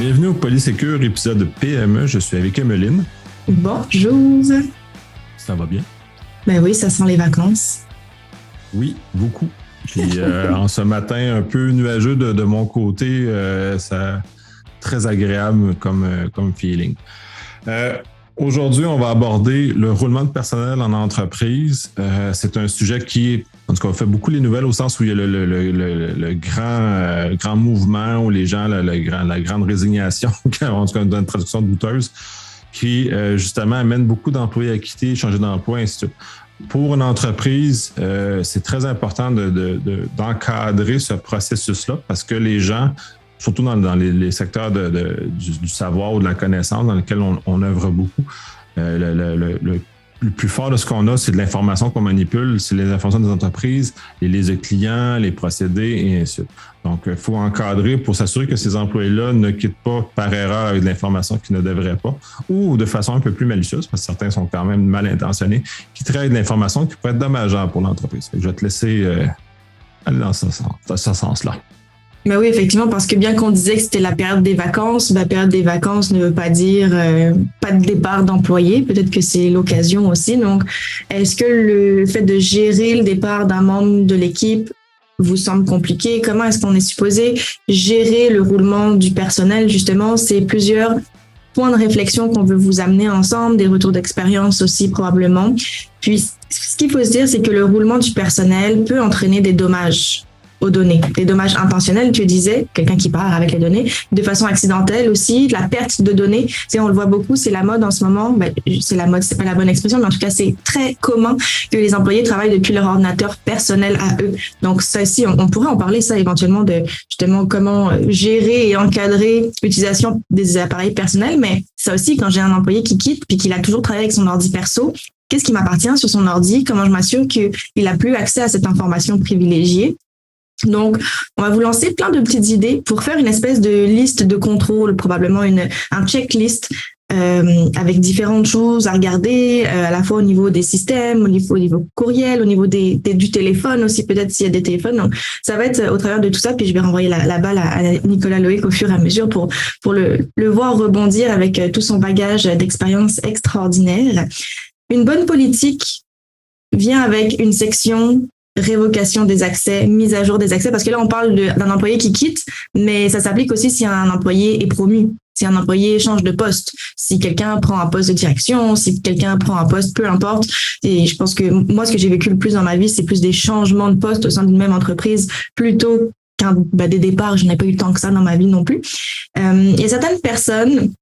Bienvenue au Polysécure, épisode PME. Je suis avec Emeline. Bonjour. Ça va bien? Ben oui, ça sent les vacances. Oui, beaucoup. Puis en ce matin un peu nuageux de mon côté, ça très agréable comme feeling. Aujourd'hui, on va aborder le roulement de personnel en entreprise. C'est un sujet qui, en tout cas, fait beaucoup les nouvelles au sens où il y a le grand mouvement où les gens, la grande résignation, en tout cas dans une traduction douteuse, qui justement amène beaucoup d'employés à quitter, changer d'emploi, ainsi de suite. Pour une entreprise, c'est très important d'encadrer ce processus-là parce que les gens, surtout dans les secteurs du savoir ou de la connaissance dans lesquels on œuvre beaucoup, le plus fort de ce qu'on a, c'est de l'information qu'on manipule, c'est les informations des entreprises, les listes de clients, les procédés et ainsi de suite. Donc, il faut encadrer pour s'assurer que ces employés-là ne quittent pas par erreur avec de l'information qu'ils ne devraient pas ou de façon un peu plus malicieuse, parce que certains sont quand même mal intentionnés, qui traitent de l'information qui pourrait être dommageable pour l'entreprise. Je vais te laisser aller dans ce sens-là. Ben oui, effectivement, parce que bien qu'on disait que c'était la période des vacances, la période des vacances ne veut pas dire pas de départ d'employés. Peut-être que c'est l'occasion aussi. Donc, est-ce que le fait de gérer le départ d'un membre de l'équipe vous semble compliqué? Comment est-ce qu'on est supposé gérer le roulement du personnel? Justement, c'est plusieurs points de réflexion qu'on veut vous amener ensemble, des retours d'expérience aussi probablement. Puis, ce qu'il faut se dire, c'est que le roulement du personnel peut entraîner des dommages aux données, des dommages intentionnels, tu disais, quelqu'un qui part avec les données, de façon accidentelle aussi, de la perte de données. Tu sais, on le voit beaucoup, c'est la mode en ce moment, c'est la mode, c'est pas la bonne expression, mais en tout cas, c'est très commun que les employés travaillent depuis leur ordinateur personnel à eux. Donc, ça aussi, on pourrait en parler, ça, éventuellement, de justement comment gérer et encadrer l'utilisation des appareils personnels, mais ça aussi, quand j'ai un employé qui quitte, puis qu'il a toujours travaillé avec son ordi perso, qu'est-ce qui m'appartient sur son ordi? Comment je m'assure qu'il n'a plus accès à cette information privilégiée? Donc, on va vous lancer plein de petites idées pour faire une espèce de liste de contrôle, probablement un checklist avec différentes choses à regarder, à la fois au niveau des systèmes, au niveau courriel, au niveau du téléphone aussi, peut-être s'il y a des téléphones. Donc, ça va être au travers de tout ça, puis je vais renvoyer la balle à Nicolas Loïc au fur et à mesure pour le voir rebondir avec tout son bagage d'expérience extraordinaire. Une bonne politique vient avec une section révocation des accès, mise à jour des accès, parce que là, on parle d'un employé qui quitte, mais ça s'applique aussi si un employé est promu, si un employé change de poste, si quelqu'un prend un poste de direction, si quelqu'un prend un poste, peu importe. Et je pense que moi, ce que j'ai vécu le plus dans ma vie, c'est plus des changements de poste au sein d'une même entreprise, plutôt qu'un des départs. Je n'ai pas eu tant que ça dans ma vie non plus. Il y a certaines personnes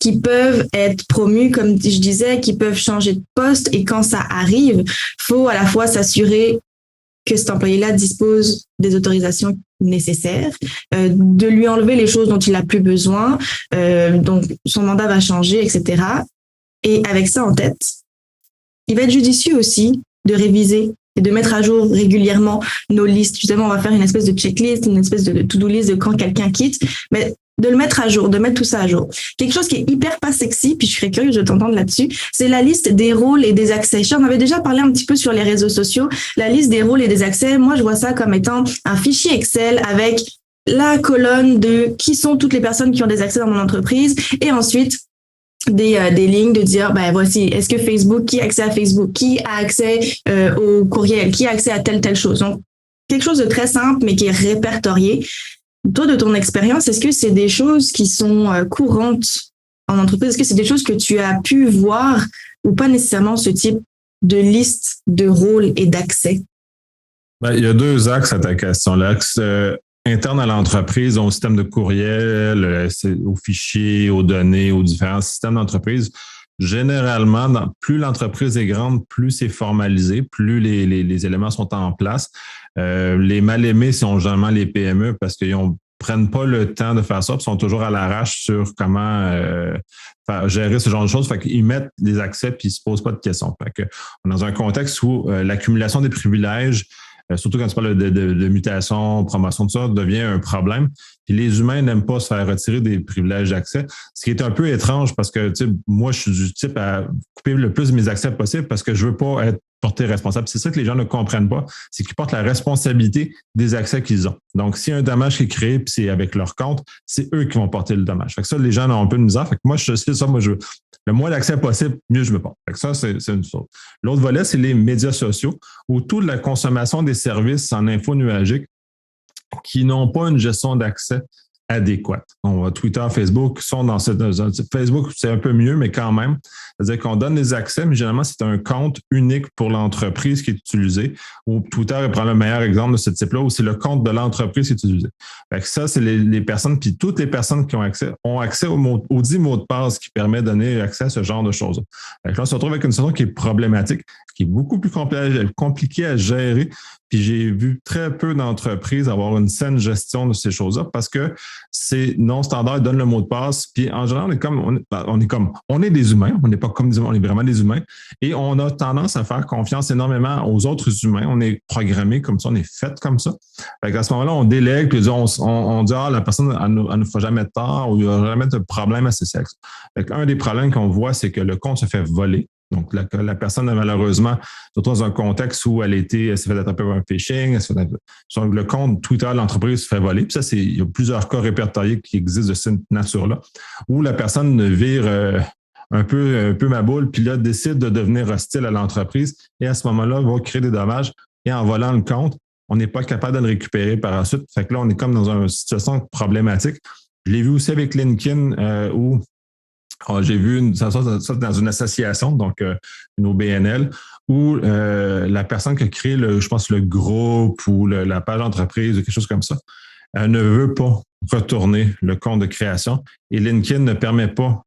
qui peuvent être promus, comme je disais, qui peuvent changer de poste. Et quand ça arrive, faut à la fois s'assurer que cet employé-là dispose des autorisations nécessaires, de lui enlever les choses dont il n'a plus besoin, donc son mandat va changer, etc. Et avec ça en tête, il va être judicieux aussi de réviser et de mettre à jour régulièrement nos listes. Justement, on va faire une espèce de checklist, une espèce de to-do list de quand quelqu'un quitte, mais de le mettre à jour, de mettre tout ça à jour. Quelque chose qui est hyper pas sexy, puis je serais curieuse de t'entendre là-dessus, c'est la liste des rôles et des accès. J'en avais déjà parlé un petit peu sur les réseaux sociaux. La liste des rôles et des accès, moi, je vois ça comme étant un fichier Excel avec la colonne de qui sont toutes les personnes qui ont des accès dans mon entreprise et ensuite des lignes de dire, voici, est-ce que Facebook, qui a accès à Facebook, qui a accès au courriel, qui a accès à telle chose. Donc, quelque chose de très simple, mais qui est répertorié. Toi, de ton expérience, est-ce que c'est des choses qui sont courantes en entreprise? Est-ce que c'est des choses que tu as pu voir ou pas nécessairement ce type de liste de rôles et d'accès? Il y a deux axes à ta question. L'axe interne à l'entreprise, au système de courriel, aux fichiers, aux données, aux différents systèmes d'entreprise. Généralement, plus l'entreprise est grande, plus c'est formalisé, plus les éléments sont en place. Les mal-aimés sont généralement les PME parce qu'ils prennent pas le temps de faire ça, puis sont toujours à l'arrache sur comment gérer ce genre de choses. Fait qu'ils mettent des accès puis ils se posent pas de questions. Fait que on est dans un contexte où l'accumulation des privilèges, surtout quand tu parles de mutation, promotion, tout ça, devient un problème. Puis les humains n'aiment pas se faire retirer des privilèges d'accès, ce qui est un peu étrange parce que moi, je suis du type à couper le plus de mes accès possible parce que je veux pas être porter responsable. C'est ça que les gens ne comprennent pas, c'est qu'ils portent la responsabilité des accès qu'ils ont. Donc, s'il y a un dommage qui est créé, puis c'est avec leur compte, c'est eux qui vont porter le dommage. Fait que ça, les gens ont un peu de misère. Fait que moi, je sais ça, le moins d'accès possible, mieux je me porte. Fait que ça, c'est une chose. L'autre volet, c'est les médias sociaux, où toute la consommation des services en info nuagique qui n'ont pas une gestion d'accès adéquate. On va Twitter, Facebook sont dans cette Facebook, c'est un peu mieux, mais quand même. C'est-à-dire qu'on donne les accès, mais généralement, c'est un compte unique pour l'entreprise qui est utilisé. Ou Twitter prend le meilleur exemple de ce type-là, où c'est le compte de l'entreprise qui est utilisé. Fait que ça, c'est les personnes, puis toutes les personnes qui ont accès aux 10 mots de passe qui permet de donner accès à ce genre de choses. Fait que là, on se retrouve avec une situation qui est problématique, qui est beaucoup plus compliquée à gérer. Puis j'ai vu très peu d'entreprises avoir une saine gestion de ces choses-là parce que c'est non standard, ils donnent le mot de passe. Puis en général, on est des humains, on n'est pas comme des humains, on est vraiment des humains. Et on a tendance à faire confiance énormément aux autres humains. On est programmé comme ça, on est fait comme ça. Fait qu'à ce moment-là, on délègue, puis on dit la personne, elle ne fera jamais de tort ou il n'y aura jamais de problème à ses sexes. Fait qu'un des problèmes qu'on voit, c'est que le compte se fait voler. Donc, la personne, malheureusement, surtout dans un contexte où elle s'est fait attraper par un phishing, le compte Twitter de l'entreprise se fait voler. Puis ça, il y a plusieurs cas répertoriés qui existent de cette nature-là, où la personne vire un peu ma boule, puis là, décide de devenir hostile à l'entreprise et à ce moment-là, va créer des dommages. Et en volant le compte, on n'est pas capable de le récupérer par la suite. Fait que là, on est comme dans une situation problématique. Je l'ai vu aussi avec LinkedIn où j'ai vu ça dans une association, donc une OBNL, où la personne qui a créé, je pense, le groupe ou la page d'entreprise ou quelque chose comme ça, ne veut pas retourner le compte de création et LinkedIn ne permet pas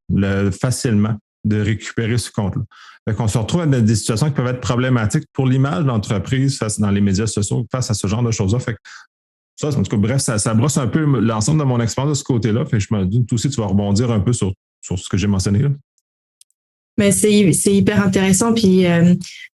facilement de récupérer ce compte-là. Fait qu'on se retrouve dans des situations qui peuvent être problématiques pour l'image de l'entreprise dans les médias sociaux face à ce genre de choses-là. Fait que ça, en tout cas, bref, ça brosse un peu l'ensemble de mon expérience de ce côté-là. Fait que je me dis, toi aussi, tu vas rebondir un peu sur ce que j'ai mentionné là. Mais c'est hyper intéressant. Puis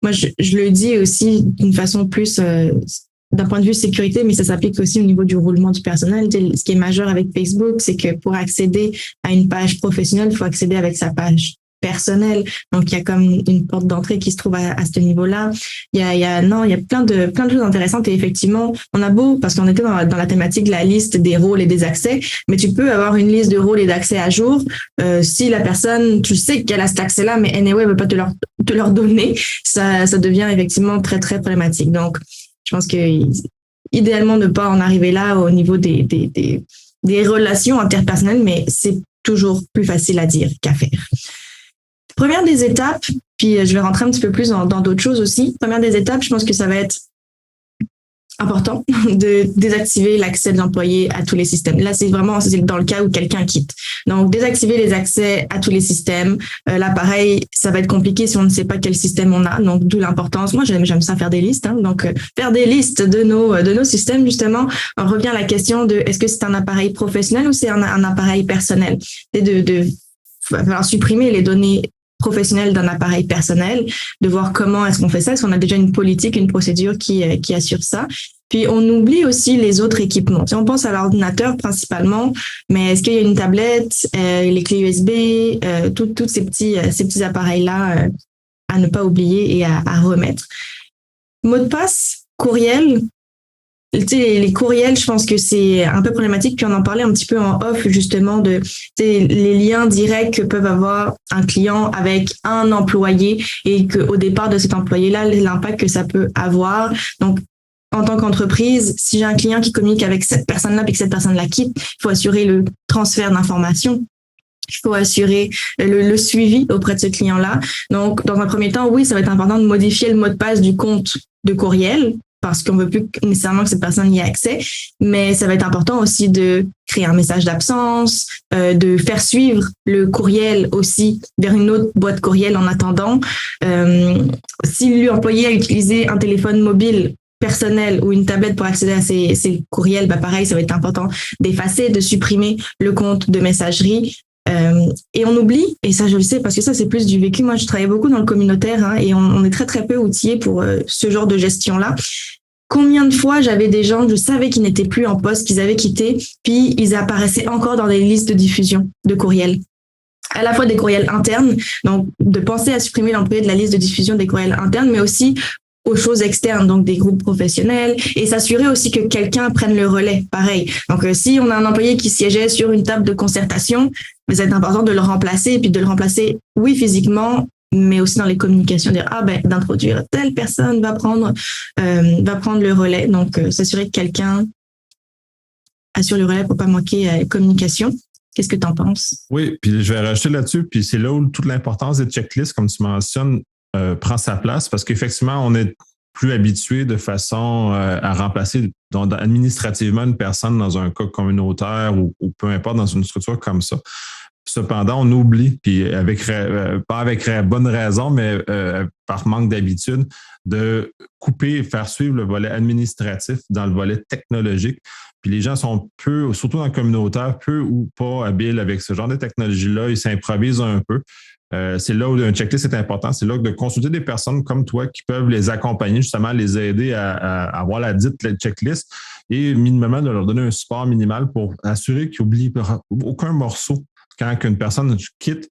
moi, je le dis aussi d'une façon plus d'un point de vue sécurité, mais ça s'applique aussi au niveau du roulement du personnel. Ce qui est majeur avec Facebook, c'est que pour accéder à une page professionnelle, il faut accéder avec sa page personnelle. Donc, il y a comme une porte d'entrée qui se trouve à ce niveau-là. Il y a plein de choses intéressantes et effectivement, on a beau, parce qu'on était dans la thématique de la liste des rôles et des accès, mais tu peux avoir une liste de rôles et d'accès à jour. Si la personne, tu sais qu'elle a cet accès-là, mais anyway, elle veut pas te leur donner, ça devient effectivement très, très problématique. Donc, je pense que idéalement ne pas en arriver là au niveau des relations interpersonnelles, mais c'est toujours plus facile à dire qu'à faire. Première des étapes, puis je vais rentrer un petit peu plus dans d'autres choses aussi. Première des étapes, je pense que ça va être important de désactiver l'accès de l'employé à tous les systèmes. Là, c'est dans le cas où quelqu'un quitte. Donc, désactiver les accès à tous les systèmes. Là, pareil, ça va être compliqué si on ne sait pas quel système on a. Donc, d'où l'importance. Moi, j'aime ça faire des listes. Donc, faire des listes de nos systèmes, justement, on revient à la question de est-ce que c'est un appareil professionnel ou c'est un appareil personnel? C'est de falloir supprimer les données professionnel d'un appareil personnel, de voir comment est-ce qu'on fait ça, est-ce qu'on a déjà une politique, une procédure qui assure ça. Puis, on oublie aussi les autres équipements. Si on pense à l'ordinateur principalement, mais est-ce qu'il y a une tablette, les clés USB, tous ces petits appareils-là à ne pas oublier et à remettre. Mot de passe, courriel. Tu sais, les courriels, je pense que c'est un peu problématique. Puis on en parlait un petit peu en off, justement, de les liens directs que peuvent avoir un client avec un employé et qu'au départ de cet employé-là, l'impact que ça peut avoir. Donc, en tant qu'entreprise, si j'ai un client qui communique avec cette personne-là et que cette personne-là quitte, il faut assurer le transfert d'informations. Il faut assurer le suivi auprès de ce client-là. Donc, dans un premier temps, oui, ça va être important de modifier le mot de passe du compte de courriel parce qu'on veut plus nécessairement que cette personne y ait accès, mais ça va être important aussi de créer un message d'absence, de faire suivre le courriel aussi vers une autre boîte courriel en attendant. Si l'employé a utilisé un téléphone mobile personnel ou une tablette pour accéder à ces courriels, pareil, ça va être important d'effacer, de supprimer le compte de messagerie. Et on oublie, et ça je le sais parce que ça c'est plus du vécu, moi je travaillais beaucoup dans le communautaire et on est très très peu outillés pour ce genre de gestion-là. Combien de fois j'avais des gens, je savais qu'ils n'étaient plus en poste, qu'ils avaient quitté, puis ils apparaissaient encore dans des listes de diffusion de courriels. à la fois des courriels internes, donc de penser à supprimer l'employé de la liste de diffusion des courriels internes, mais aussi aux choses externes, donc des groupes professionnels, et s'assurer aussi que quelqu'un prenne le relais, pareil. Donc, si on a un employé qui siégeait sur une table de concertation, c'est important de le remplacer, et puis de le remplacer, oui, physiquement, mais aussi dans les communications, dire, d'introduire telle personne va prendre le relais. Donc, s'assurer que quelqu'un assure le relais pour pas manquer communication. Qu'est-ce que tu en penses? Oui, puis je vais rajouter là-dessus, puis c'est là où toute l'importance des checklists, comme tu mentionnes, prend sa place parce qu'effectivement, on est plus habitué de façon à remplacer administrativement une personne dans un cas communautaire ou peu importe dans une structure comme ça. Cependant, on oublie, puis pas avec bonne raison, mais par manque d'habitude, de couper et faire suivre le volet administratif dans le volet technologique. Puis les gens sont peu, surtout dans le communautaire, peu ou pas habiles avec ce genre de technologie-là. Ils s'improvisent un peu. C'est là où un checklist est important. C'est là de consulter des personnes comme toi qui peuvent les accompagner, justement, les aider à avoir la dite checklist et minimum de leur donner un support minimal pour assurer qu'ils n'oublient aucun morceau quand une personne quitte.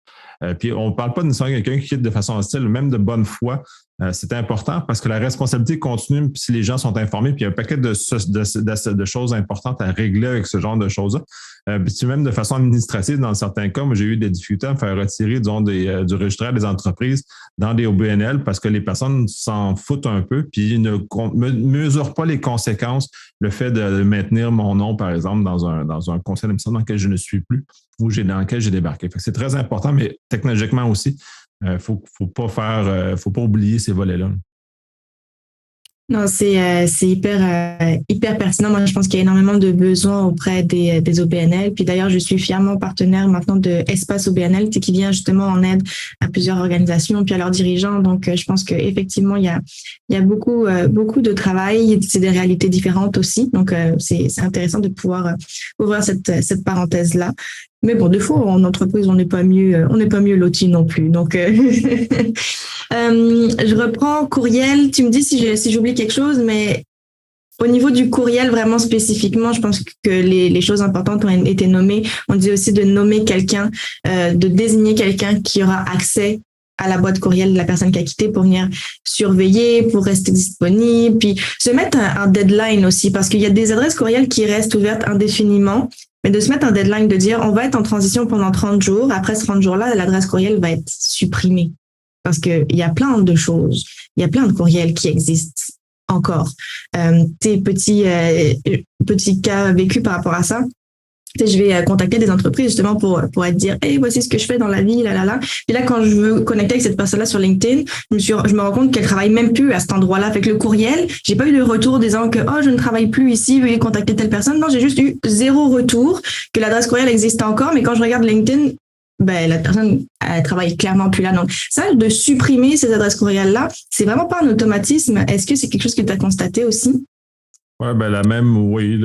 Puis on ne parle pas nécessairement de quelqu'un qui quitte de façon hostile, même de bonne foi. C'est important parce que la responsabilité continue si les gens sont informés, puis il y a un paquet de choses importantes à régler avec ce genre de choses-là. Puis même de façon administrative, dans certains cas, moi, j'ai eu des difficultés à me faire retirer, disons, du registraire des entreprises dans des OBNL parce que les personnes s'en foutent un peu, puis ne mesurent pas les conséquences, le fait de maintenir mon nom, par exemple, dans un conseil d'administration dans lequel je ne suis plus ou dans lequel j'ai débarqué. Fait que c'est très important, mais technologiquement aussi, faut pas oublier ces volets-là. Non, c'est hyper pertinent. Moi, je pense qu'il y a énormément de besoins auprès des OBNL. Puis d'ailleurs, je suis fièrement partenaire maintenant de Espace OBNL, qui vient justement en aide à plusieurs organisations puis à leurs dirigeants. Donc, je pense qu'effectivement, il y a beaucoup de travail. C'est des réalités différentes aussi. Donc, c'est intéressant de pouvoir ouvrir cette parenthèse-là. Mais bon, des fois, en entreprise, on n'est pas mieux loti non plus. Donc, je reprends courriel. Tu me dis si j'oublie quelque chose, mais au niveau du courriel, vraiment spécifiquement, je pense que les choses importantes ont été nommées. On dit aussi de nommer quelqu'un, de désigner quelqu'un qui aura accès à la boîte courriel de la personne qui a quitté pour venir surveiller, pour rester disponible, puis se mettre un deadline aussi, parce qu'il y a des adresses courriel qui restent ouvertes indéfiniment. Mais de se mettre un deadline, de dire on va être en transition pendant 30 jours. Après ce 30 jours-là, l'adresse courriel va être supprimée. Parce qu'il y a plein de choses. Il y a plein de courriels qui existent encore. Tes petits cas vécus par rapport à ça. Je vais contacter des entreprises justement pour être dire hey, voici ce que je fais dans la vie, là. Puis là, quand je veux connecter avec cette personne-là sur LinkedIn, je me rends compte qu'elle travaille même plus à cet endroit-là. Avec le courriel, j'ai pas eu de retour disant que je ne travaille plus ici, veuillez contacter telle personne. Non, j'ai juste eu 0 retour, que l'adresse courriel existe encore, mais quand je regarde LinkedIn, la personne elle travaille clairement plus là. Donc ça, de supprimer ces adresses courriel-là, c'est vraiment pas un automatisme. Est-ce que c'est quelque chose que tu as constaté aussi? Oui,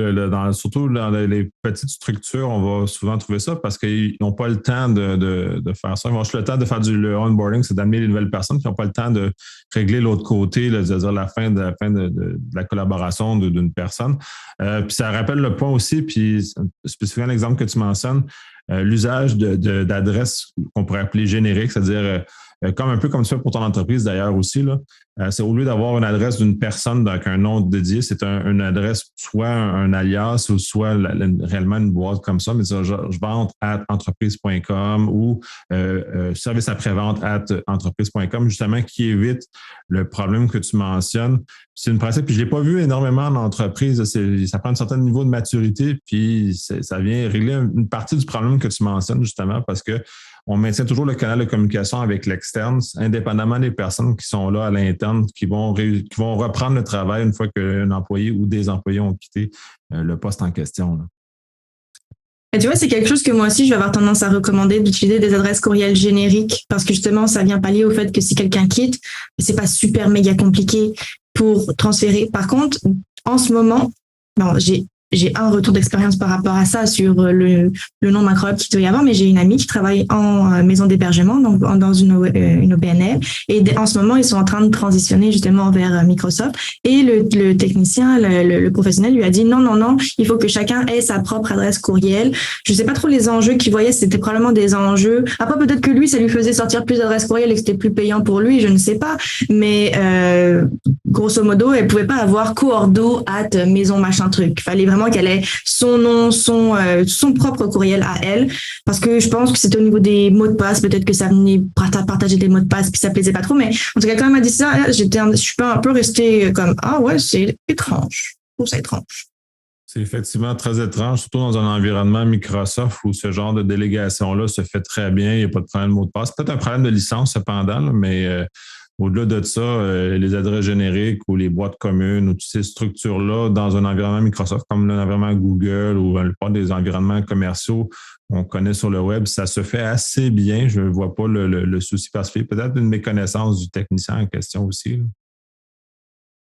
surtout dans les petites structures, on va souvent trouver ça parce qu'ils n'ont pas le temps de faire ça. Ils ont juste le temps de faire le onboarding, c'est d'amener les nouvelles personnes qui n'ont pas le temps de régler l'autre côté, c'est-à-dire la fin de la collaboration d'une personne. Puis ça rappelle le point aussi, puis spécifiquement l'exemple que tu mentionnes, l'usage d'adresses qu'on pourrait appeler génériques, c'est-à-dire un peu comme ça pour ton entreprise d'ailleurs aussi, là. C'est au lieu d'avoir une adresse d'une personne avec un nom dédié, c'est une adresse, soit un alias ou soit réellement une boîte comme ça, mais je vente @entreprise.com ou service après-vente @entreprise.com, justement, qui évite le problème que tu mentionnes. C'est une pratique, puis je ne l'ai pas vu énormément en entreprise. Ça prend un certain niveau de maturité, puis ça vient régler une partie du problème que tu mentionnes, justement, parce que on maintient toujours le canal de communication avec l'externe, indépendamment des personnes qui sont là à l'interne, qui vont reprendre le travail une fois qu'un employé ou des employés ont quitté le poste en question, là. Et tu vois, c'est quelque chose que moi aussi, je vais avoir tendance à recommander d'utiliser des adresses courriel génériques parce que justement, ça vient pallier au fait que si quelqu'un quitte, c'est pas super méga compliqué pour transférer. Par contre, en ce moment, j'ai j'ai un retour d'expérience par rapport à ça sur le nombre incroyable qu'il doit y avoir, mais j'ai une amie qui travaille en maison d'hébergement, donc dans une OBNL, et en ce moment, ils sont en train de transitionner justement vers Microsoft, et le technicien, le professionnel lui a dit non, il faut que chacun ait sa propre adresse courriel. Je sais pas trop les enjeux qu'il voyait, c'était probablement des enjeux. Après, peut-être que lui, ça lui faisait sortir plus d'adresses courriel et que c'était plus payant pour lui, je ne sais pas, mais grosso modo, elle pouvait pas avoir @maison machin truc. Il fallait vraiment qu'elle ait son nom, son propre courriel à elle, parce que je pense que c'était au niveau des mots de passe, peut-être que ça venait partager des mots de passe, puis ça plaisait pas trop, mais en tout cas, quand elle m'a dit ça, je suis un peu restée comme, ah ouais, c'est étrange. Je trouve ça étrange. C'est effectivement très étrange, surtout dans un environnement Microsoft où ce genre de délégation-là se fait très bien, il n'y a pas de problème de mot de passe. Peut-être un problème de licence cependant, là, mais au-delà de ça, les adresses génériques ou les boîtes communes ou toutes ces structures-là dans un environnement Microsoft comme l'environnement Google ou la plupart des environnements commerciaux qu'on connaît sur le web, ça se fait assez bien. Je ne vois pas le souci particulier. Peut-être une méconnaissance du technicien en question aussi.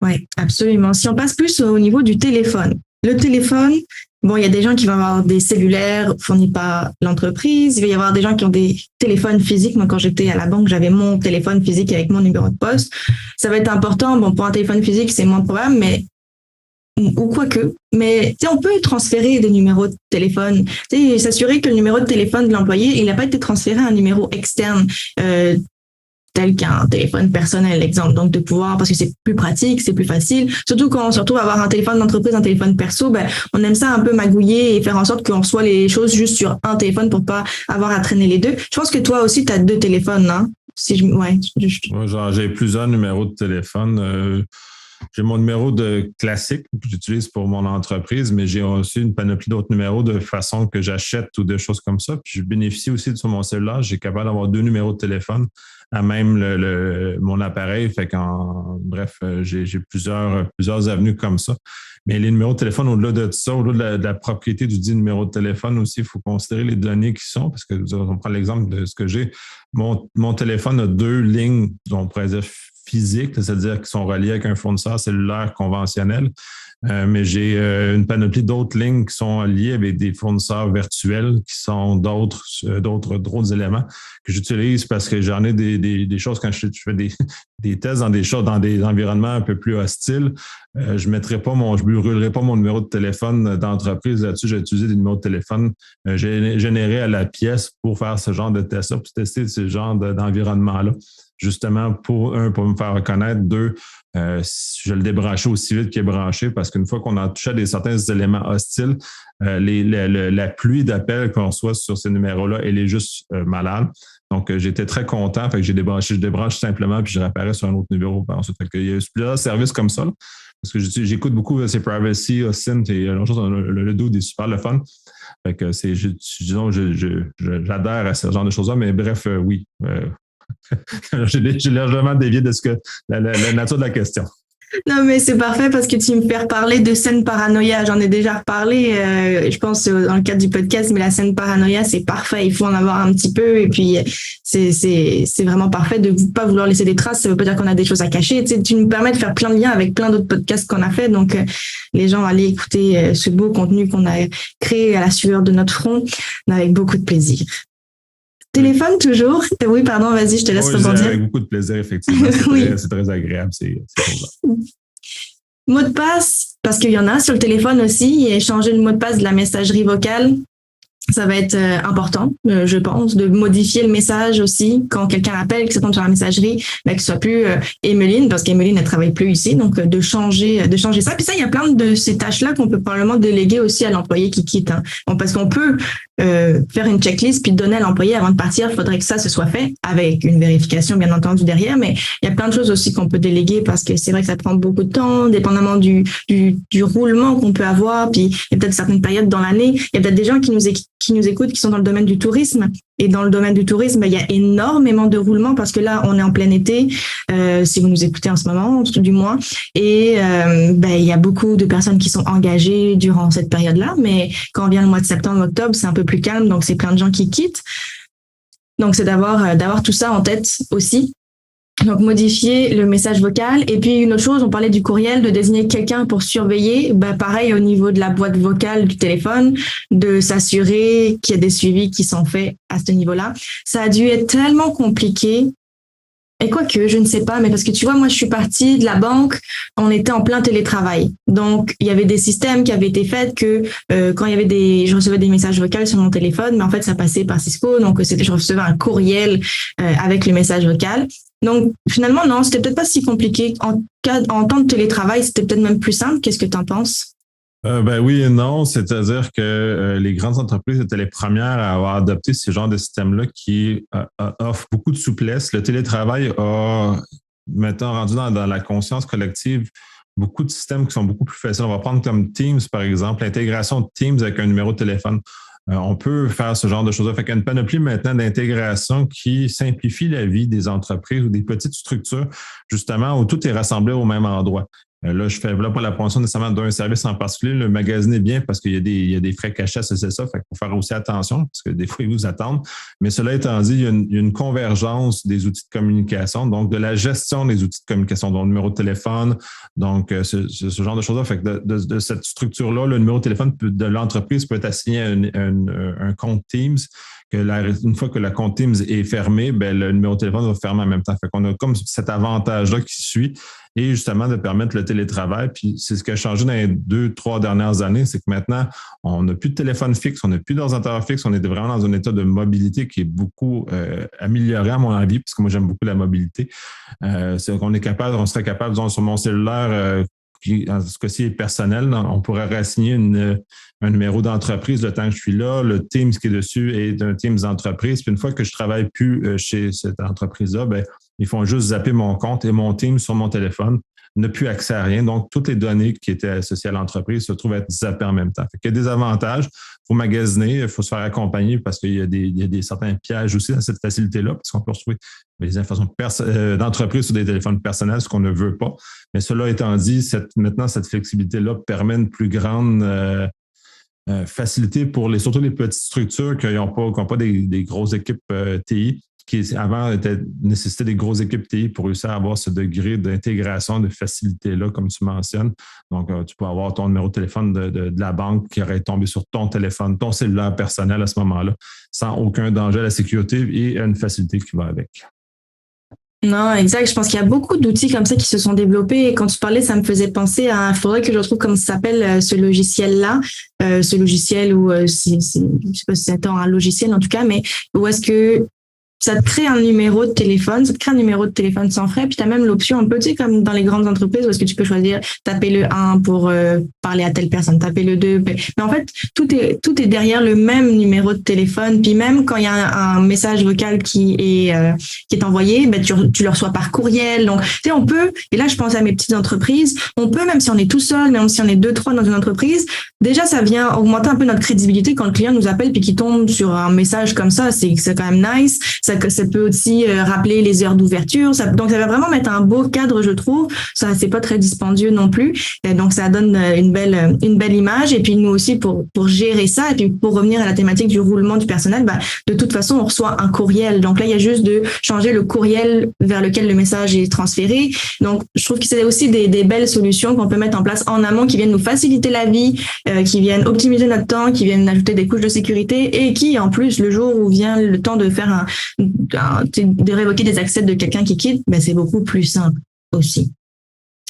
Oui, absolument. Si on passe plus au niveau du téléphone. Le téléphone, bon, il y a des gens qui vont avoir des cellulaires fournis par l'entreprise. Il va y avoir des gens qui ont des téléphones physiques. Moi, quand j'étais à la banque, j'avais mon téléphone physique avec mon numéro de poste. Ça va être important. Bon, pour un téléphone physique, c'est moins probable, mais ou quoique. Mais on peut transférer des numéros de téléphone. S'assurer que le numéro de téléphone de l'employé, il n'a pas été transféré à un numéro externe. Tel qu'un téléphone personnel, exemple. Donc, de pouvoir, parce que c'est plus pratique, c'est plus facile. Surtout quand on se retrouve à avoir un téléphone d'entreprise, un téléphone perso, on aime ça un peu magouiller et faire en sorte qu'on reçoit les choses juste sur un téléphone pour pas avoir à traîner les deux. Je pense que toi aussi, tu as 2 téléphones, hein? Moi, j'ai plusieurs numéros de téléphone. J'ai mon numéro de classique que j'utilise pour mon entreprise, mais j'ai aussi une panoplie d'autres numéros de façon que j'achète ou de choses comme ça. Puis je bénéficie aussi sur mon cellulaire. J'ai capable d'avoir 2 numéros de téléphone à même mon appareil. Fait bref, j'ai plusieurs avenues comme ça. Mais les numéros de téléphone, au-delà de ça, au-delà de la propriété du dit numéro de téléphone aussi, il faut considérer les données qui sont, parce que on prend l'exemple de ce que j'ai. Mon téléphone a 2 lignes, on pourrait dire physiques, c'est-à-dire qui sont reliées avec un fournisseur cellulaire conventionnel. Mais j'ai une panoplie d'autres lignes qui sont liées avec des fournisseurs virtuels qui sont d'autres éléments que j'utilise parce que j'en ai des choses quand je fais des tests dans des environnements un peu plus hostiles. Je brûlerai pas mon numéro de téléphone d'entreprise là-dessus. J'ai utilisé des numéros de téléphone générés à la pièce pour faire ce genre de test-là, pour tester ce genre d'environnement-là. Justement, pour me faire reconnaître, 2, je le débranchais aussi vite qu'il est branché parce qu'une fois qu'on a touché à certains éléments hostiles, la pluie d'appels qu'on reçoit sur ces numéros-là, elle est juste malade. Donc, j'étais très content. Fait que je débranche simplement puis je réapparais sur un autre numéro. Ensuite, il y a eu plusieurs services comme ça. Là, parce que j'écoute beaucoup ces Privacy, Osint et le dude est super le fun. Fait que j'adhère à ce genre de choses-là. Mais bref, oui. J'ai légèrement dévié de la nature de la question. Non, mais c'est parfait parce que tu me fais reparler de scène paranoïa. J'en ai déjà reparlé, je pense, dans le cadre du podcast, mais la scène paranoïa, c'est parfait. Il faut en avoir un petit peu. Et puis, c'est vraiment parfait de ne pas vouloir laisser des traces. Ça veut pas dire qu'on a des choses à cacher. Tu nous permets de faire plein de liens avec plein d'autres podcasts qu'on a fait. Donc, les gens allaient écouter ce beau contenu qu'on a créé à la sueur de notre front avec beaucoup de plaisir. Téléphone toujours. Oui, pardon, vas-y, je te laisse rebondir. Avec beaucoup de plaisir, effectivement. C'est très agréable. C'est mot de passe, parce qu'il y en a sur le téléphone aussi, et changer le mot de passe de la messagerie vocale. Ça va être important, je pense, de modifier le message aussi quand quelqu'un appelle, que ça tombe sur la messagerie, que ce soit plus Emeline, parce qu'Emeline ne travaille plus ici, donc de changer ça. Puis ça, il y a plein de ces tâches-là qu'on peut probablement déléguer aussi à l'employé qui quitte. Hein. Bon, parce qu'on peut faire une checklist puis donner à l'employé avant de partir. Il faudrait que ça se soit fait avec une vérification, bien entendu, derrière. Mais il y a plein de choses aussi qu'on peut déléguer parce que c'est vrai que ça prend beaucoup de temps, dépendamment du roulement qu'on peut avoir. Puis il y a peut-être certaines périodes dans l'année. Il y a peut-être des gens qui nous écoutent, qui sont dans le domaine du tourisme. Et dans le domaine du tourisme, il y a énormément de roulements parce que là, on est en plein été, si vous nous écoutez en ce moment, du moins. Et il y a beaucoup de personnes qui sont engagées durant cette période-là. Mais quand vient le mois de septembre, octobre, c'est un peu plus calme. Donc, c'est plein de gens qui quittent. Donc, c'est d'avoir tout ça en tête aussi. Donc, modifier le message vocal. Et puis, une autre chose, on parlait du courriel, de désigner quelqu'un pour surveiller. Pareil, au niveau de la boîte vocale du téléphone, de s'assurer qu'il y a des suivis qui sont faits à ce niveau-là. Ça a dû être tellement compliqué. Et quoique, je ne sais pas, mais parce que tu vois, moi, je suis partie de la banque, on était en plein télétravail. Donc, il y avait des systèmes qui avaient été faits que quand il y avait je recevais des messages vocaux sur mon téléphone, mais en fait, ça passait par Cisco. Donc, je recevais un courriel avec le message vocal. Donc, finalement, non, c'était peut-être pas si compliqué. En temps de télétravail, c'était peut-être même plus simple. Qu'est-ce que tu en penses? Ben oui et non, c'est-à-dire que les grandes entreprises étaient les premières à avoir adopté ce genre de système-là qui offre beaucoup de souplesse. Le télétravail a maintenant rendu dans la conscience collective beaucoup de systèmes qui sont beaucoup plus faciles. On va prendre comme Teams, par exemple, l'intégration de Teams avec un numéro de téléphone. On peut faire ce genre de choses. Fait qu'il y a une panoplie maintenant d'intégration qui simplifie la vie des entreprises ou des petites structures, justement, où tout est rassemblé au même endroit. Là, je fais là pas la promotion nécessairement d'un service en particulier. Le magasin est bien parce qu'il y a des frais cachés associés à ça. Fait qu'il faut faire aussi attention parce que des fois, ils vous attendent. Mais cela étant dit, il y a une convergence des outils de communication, donc de la gestion des outils de communication, dont le numéro de téléphone, donc ce genre de choses-là. Fait que de cette structure-là, le numéro de téléphone de l'entreprise peut être assigné à un compte Teams. Une fois que le compte Teams est fermé, le numéro de téléphone va fermer en même temps. Fait qu'on a comme cet avantage-là qui suit et justement de permettre le télétravail. Puis c'est ce qui a changé dans les 2-3 dernières années, c'est que maintenant, on n'a plus de téléphone fixe, on n'a plus d'ordinateur fixe, on est vraiment dans un état de mobilité qui est beaucoup amélioré à mon avis, parce que moi j'aime beaucoup la mobilité. C'est qu'on on serait capable, disons, sur mon cellulaire, qui, en ce cas-ci, est personnel, on pourrait réassigner un numéro d'entreprise le temps que je suis là. Le Teams qui est dessus est un Teams d'entreprise. Puis une fois que je travaille plus chez cette entreprise-là, ils font juste zapper mon compte et mon Teams sur mon téléphone n'a plus accès à rien. Donc, toutes les données qui étaient associées à l'entreprise se trouvent à être zappées en même temps. Fait qu'il y a des avantages. Il faut magasiner, il faut se faire accompagner parce qu'il y a des certains pièges aussi dans cette facilité-là, parce qu'on peut retrouver des informations d'entreprise sur des téléphones personnels, ce qu'on ne veut pas. Mais cela étant dit, maintenant, cette flexibilité-là permet une plus grande facilité pour surtout les petites structures qui n'ont pas des grosses équipes TI, qui avant nécessitaient des grosses équipes TI pour réussir à avoir ce degré d'intégration, de facilité-là, comme tu mentionnes. Donc, tu peux avoir ton numéro de téléphone de la banque qui aurait tombé sur ton téléphone, ton cellulaire personnel à ce moment-là, sans aucun danger à la sécurité et une facilité qui va avec. Non, exact. Je pense qu'il y a beaucoup d'outils comme ça qui se sont développés. Et quand tu parlais, ça me faisait penser il faudrait que je retrouve comment ça s'appelle ce logiciel-là. Ce logiciel où, je sais pas si c'est un logiciel en tout cas, mais où est-ce que ça te crée un numéro de téléphone, sans frais, puis tu as même l'option un peu, tu sais, comme dans les grandes entreprises, où est-ce que tu peux choisir taper le 1 pour parler à telle personne, taper le 2. Mais en fait, tout est derrière le même numéro de téléphone, puis même quand il y a un message vocal qui est envoyé, tu le reçois par courriel. Donc, tu sais, on peut, et là, je pense à mes petites entreprises, on peut, même si on est tout seul, même si on est 2-3 dans une entreprise, déjà, ça vient augmenter un peu notre crédibilité quand le client nous appelle puis qu'il tombe sur un message comme ça, c'est quand même nice. Ça peut aussi rappeler les heures d'ouverture. Donc, ça va vraiment mettre un beau cadre, je trouve. Ça, c'est pas très dispendieux non plus. Et donc, ça donne une belle image. Et puis, nous aussi, pour gérer ça, et puis pour revenir à la thématique du roulement du personnel, de toute façon, on reçoit un courriel. Donc là, il y a juste de changer le courriel vers lequel le message est transféré. Donc, je trouve que c'est aussi des belles solutions qu'on peut mettre en place en amont qui viennent nous faciliter la vie, qui viennent optimiser notre temps, qui viennent ajouter des couches de sécurité et qui, en plus, le jour où vient le temps de faire de révoquer des accès de quelqu'un qui quitte, c'est beaucoup plus simple aussi.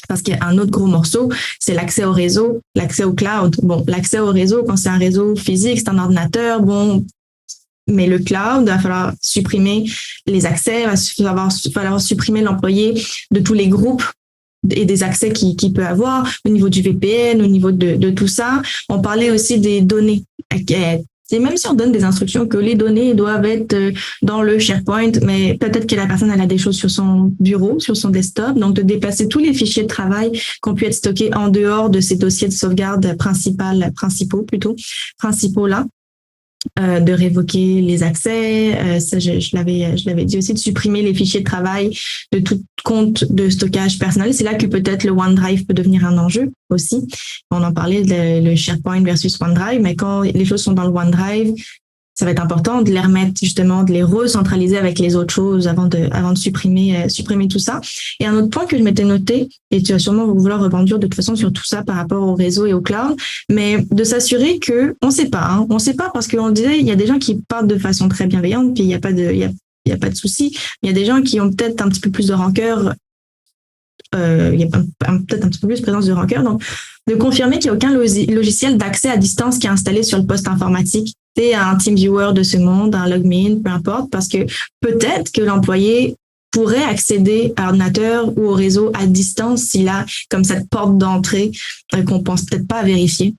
Parce qu'il y a un autre gros morceau, c'est l'accès au réseau, l'accès au cloud. Bon, l'accès au réseau, quand c'est un réseau physique, c'est un ordinateur, mais le cloud, il va falloir supprimer les accès, il va falloir supprimer l'employé de tous les groupes et des accès qu'il peut avoir au niveau du VPN, au niveau de tout ça. On parlait aussi des données. Et même si on donne des instructions que les données doivent être dans le SharePoint, mais peut-être que la personne elle a des choses sur son bureau, sur son desktop, donc de déplacer tous les fichiers de travail qui ont pu être stockés en dehors de ces dossiers de sauvegarde principaux là. De révoquer les accès, ça je l'avais dit aussi, de supprimer les fichiers de travail de tout compte de stockage personnel. C'est là que peut-être le OneDrive peut devenir un enjeu aussi. On en parlait le SharePoint versus OneDrive, mais quand les choses sont dans le OneDrive, ça va être important de les remettre justement, de les recentraliser avec les autres choses avant de supprimer tout ça. Et un autre point que je m'étais noté, et tu vas sûrement vouloir rebondir de toute façon sur tout ça par rapport au réseau et au cloud, mais de s'assurer que on sait pas parce qu'on disait il y a des gens qui parlent de façon très bienveillante, puis il y a pas de souci. Il y a des gens qui ont peut-être un petit peu plus de rancœur. Il y a peut-être un petit peu plus de présence de rancœur. Donc, de confirmer qu'il n'y a aucun logiciel d'accès à distance qui est installé sur le poste informatique. C'est un TeamViewer de ce monde, un LogMeIn, peu importe, parce que peut-être que l'employé pourrait accéder à l'ordinateur ou au réseau à distance s'il a comme cette porte d'entrée qu'on pense peut-être pas à vérifier.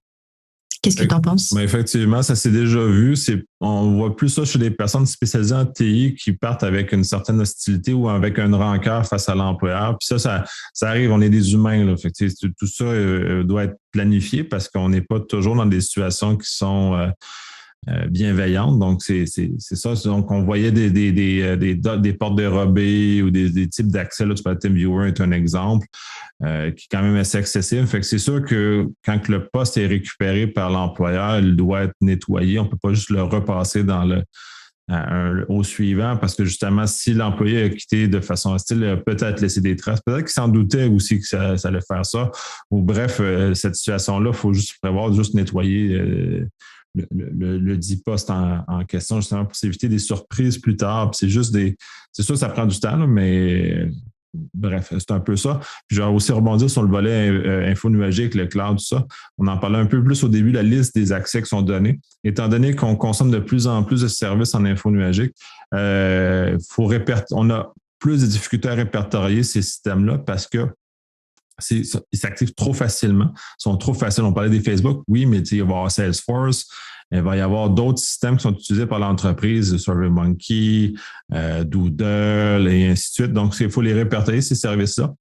Qu'est-ce que tu en penses? Mais effectivement, ça s'est déjà vu. On voit plus ça chez des personnes spécialisées en TI qui partent avec une certaine hostilité ou avec une rancœur face à l'employeur. Puis ça arrive, on est des humains. Là. Fait que, tout ça doit être planifié parce qu'on n'est pas toujours dans des situations qui sont bienveillantes. Donc, c'est ça. Donc, on voyait des portes dérobées ou des types d'accès. Là, tu parles de TeamViewer est un exemple. Qui est quand même assez accessible. Fait que c'est sûr que quand le poste est récupéré par l'employeur, il doit être nettoyé. On ne peut pas juste le repasser au suivant parce que justement, si l'employé a quitté de façon hostile, il a peut-être laissé des traces. Peut-être qu'il s'en doutait aussi que ça allait faire ça. Ou bref, cette situation-là, il faut juste prévoir, juste nettoyer le dit poste en question, justement, pour s'éviter des surprises plus tard. Puis c'est sûr que ça prend du temps, là, mais bref, c'est un peu ça. Puis je vais aussi rebondir sur le volet info nuagique, le cloud, tout ça. On en parlait un peu plus au début, la liste des accès qui sont donnés. Étant donné qu'on consomme de plus en plus de services en info nuagique, on a plus de difficultés à répertorier ces systèmes-là parce que ils s'activent trop facilement, ils sont trop faciles. On parlait des Facebook, oui, mais il va y avoir Salesforce, il va y avoir d'autres systèmes qui sont utilisés par l'entreprise, SurveyMonkey, Doodle et ainsi de suite. Donc, il faut les répertorier, ces services-là.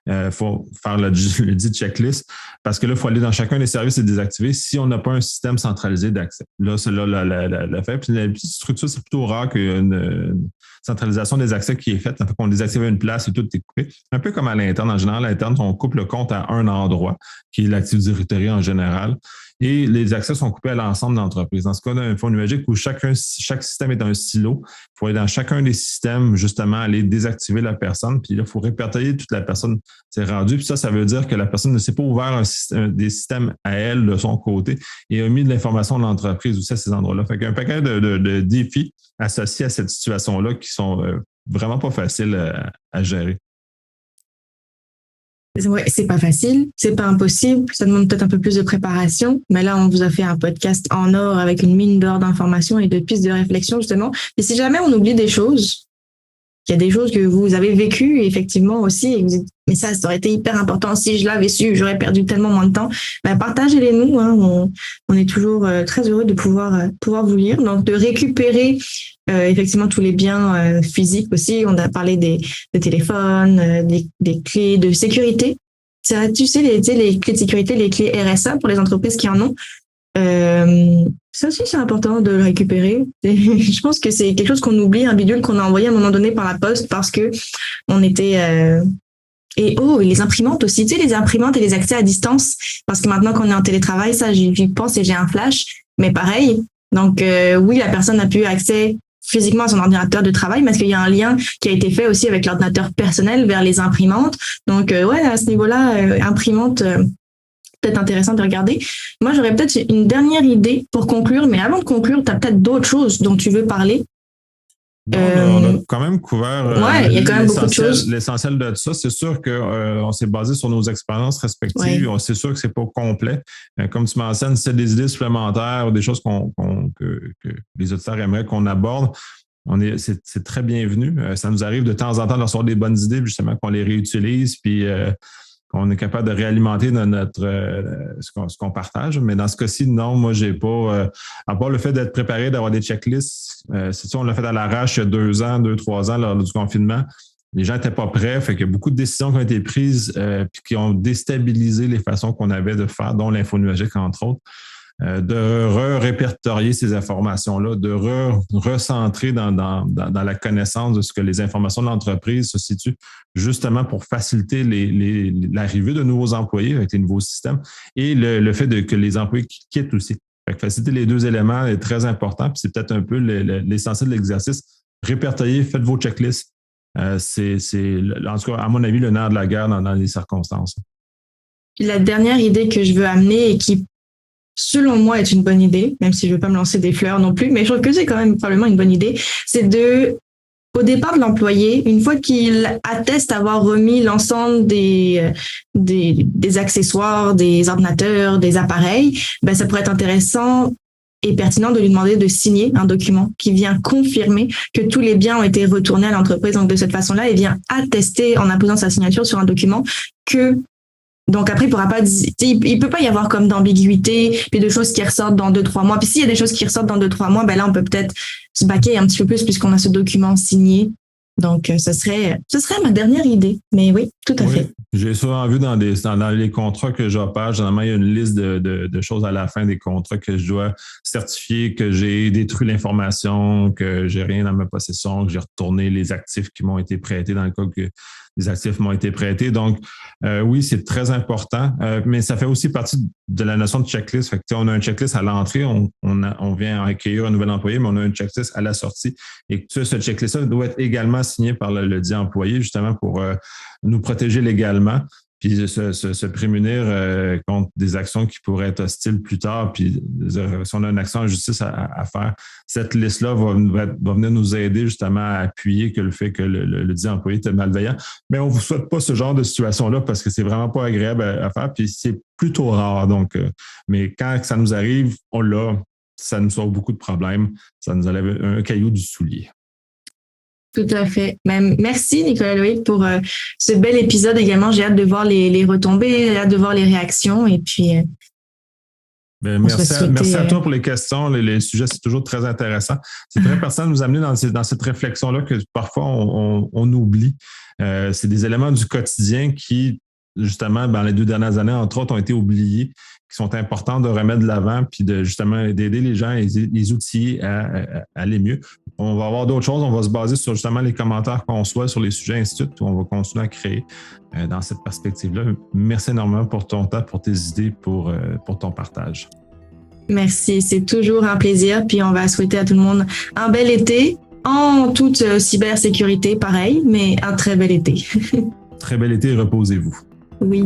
Il faut faire le dit checklist parce que là, il faut aller dans chacun des services et désactiver si on n'a pas un système centralisé d'accès. Là, c'est là la fait. Puis la petite structure, c'est plutôt rare qu'une centralisation des accès qui est faite. Ça fait qu'on désactive une place et tout est coupé. Un peu comme à l'interne. En général, à l'interne, on coupe le compte à un endroit, qui est l'Active Directory en général. Et les accès sont coupés à l'ensemble de l'entreprise. Dans ce cas d'info nuagique où chaque système est un silo, il faut aller dans chacun des systèmes, justement, aller désactiver la personne. Puis là, il faut répertorier toute la personne s'est rendue. Puis ça veut dire que la personne ne s'est pas ouvert des systèmes à elle de son côté et a mis de l'information de l'entreprise aussi à ces endroits-là. Fait qu'il y a un paquet de défis associés à cette situation-là qui sont vraiment pas faciles à gérer. Ouais, c'est pas facile, c'est pas impossible, ça demande peut-être un peu plus de préparation, mais là, on vous a fait un podcast en or avec une mine d'or d'informations et de pistes de réflexion, justement. Et si jamais on oublie des choses, il y a des choses que vous avez vécues, effectivement, aussi, et vous dites, mais ça aurait été hyper important. Si je l'avais su, j'aurais perdu tellement moins de temps. Ben, partagez-les nous, hein. On est toujours très heureux de pouvoir vous lire. Donc, de récupérer effectivement tous les biens physiques aussi. On a parlé des téléphones, des clés de sécurité. Ça, tu sais, les clés de sécurité, les clés RSA pour les entreprises qui en ont. Ça aussi, c'est important de le récupérer. Je pense que c'est quelque chose qu'on oublie, un bidule qu'on a envoyé à un moment donné par la poste parce que on était... Et les imprimantes aussi, tu sais, les imprimantes et les accès à distance. Parce que maintenant qu'on est en télétravail, ça, j'y pense et j'ai un flash. Mais pareil. Donc, oui, la personne n'a plus accès physiquement à son ordinateur de travail, mais est-ce qu'il y a un lien qui a été fait aussi avec l'ordinateur personnel vers les imprimantes? Donc, ouais, à ce niveau-là, imprimante... peut-être intéressant de regarder. Moi, j'aurais peut-être une dernière idée pour conclure, mais avant de conclure, tu as peut-être d'autres choses dont tu veux parler. On a quand même couvert il y a quand même beaucoup de choses. L'essentiel de ça. C'est sûr qu'on s'est basé sur nos expériences respectives. Ouais. C'est sûr que c'est pas complet. Comme tu mentionnes, c'est des idées supplémentaires ou des choses que les auditeurs aimeraient qu'on aborde. C'est très bienvenu. Ça nous arrive de temps en temps de recevoir des bonnes idées, justement, qu'on les réutilise, puis qu'on est capable de réalimenter ce qu'on partage. Mais dans ce cas-ci, non, moi, j'ai pas... à part le fait d'être préparé, d'avoir des checklists, c'est ça, on l'a fait à l'arrache il y a 2-3 ans, lors du confinement. Les gens n'étaient pas prêts, fait qu'il y a beaucoup de décisions qui ont été prises puis qui ont déstabilisé les façons qu'on avait de faire, dont l'info nuagique, entre autres. De répertorier ces informations-là, de recentrer dans la connaissance de ce que les informations de l'entreprise se situent, justement pour faciliter l'arrivée de nouveaux employés avec les nouveaux systèmes et le fait que les employés qui quittent aussi Fait que faciliter les deux éléments est très important, puis c'est peut-être un peu l'essentiel de l'exercice. Répertoriez, faites vos checklists. C'est, en tout cas, à mon avis, le nerf de la guerre dans les circonstances. La dernière idée que je veux amener et qui, selon moi, est une bonne idée, même si je ne veux pas me lancer des fleurs non plus, mais je trouve que c'est quand même probablement une bonne idée, c'est au départ de l'employé, une fois qu'il atteste avoir remis l'ensemble des accessoires, des ordinateurs, des appareils, ben ça pourrait être intéressant et pertinent de lui demander de signer un document qui vient confirmer que tous les biens ont été retournés à l'entreprise. Donc, de cette façon-là, il vient attester en apposant sa signature sur un document que donc après, il pourra pas, il peut pas y avoir comme d'ambiguïté, puis de choses qui ressortent dans 2-3 mois. Puis s'il y a des choses qui ressortent dans 2-3 mois, ben là, on peut peut-être se baquer un petit peu plus puisqu'on a ce document signé. Donc, ce serait ma dernière idée. Mais oui, tout à fait. J'ai souvent vu dans les contrats que j'opère, généralement, il y a une liste de choses à la fin des contrats que je dois certifier que j'ai détruit l'information, que j'ai rien dans ma possession, que j'ai retourné les actifs qui m'ont été prêtés dans le cas que les actifs m'ont été prêtés. Donc, oui, c'est très important, mais ça fait aussi partie de la notion de checklist. Fait que, on a un checklist à l'entrée, on vient accueillir un nouvel employé, mais on a un checklist à la sortie. Et ce checklist-là doit être également signé par le dit employé, justement, pour nous protéger légalement, puis se prémunir contre des actions qui pourraient être hostiles plus tard. Puis si on a une action en justice à faire, cette liste-là va venir nous aider justement à appuyer que le fait que le dit employé était malveillant. Mais on ne vous souhaite pas ce genre de situation-là parce que c'est vraiment pas agréable à faire, puis c'est plutôt rare. Donc, mais quand ça nous arrive, on l'a, ça nous sauve beaucoup de problèmes. Ça nous enlève un caillou du soulier. Tout à fait. Merci Nicolas Loïc pour ce bel épisode également. J'ai hâte de voir les retombées, j'ai hâte de voir les réactions et puis merci à toi pour les questions. Les sujets, c'est toujours très intéressant. C'est très pertinent de nous amener dans cette réflexion-là que parfois on oublie. C'est des éléments du quotidien qui, justement, dans les 2 dernières années, entre autres, ont été oubliés, qui sont importants de remettre de l'avant puis d'aider les gens et les outiller à aller mieux. On va avoir d'autres choses. On va se baser sur justement les commentaires qu'on reçoit sur les sujets ainsi de suite. On va continuer à créer dans cette perspective-là. Merci énormément pour ton temps, pour tes idées, pour ton partage. Merci, c'est toujours un plaisir. Puis on va souhaiter à tout le monde un bel été, en toute cybersécurité, pareil, mais un très bel été. Très bel été, reposez-vous. Oui.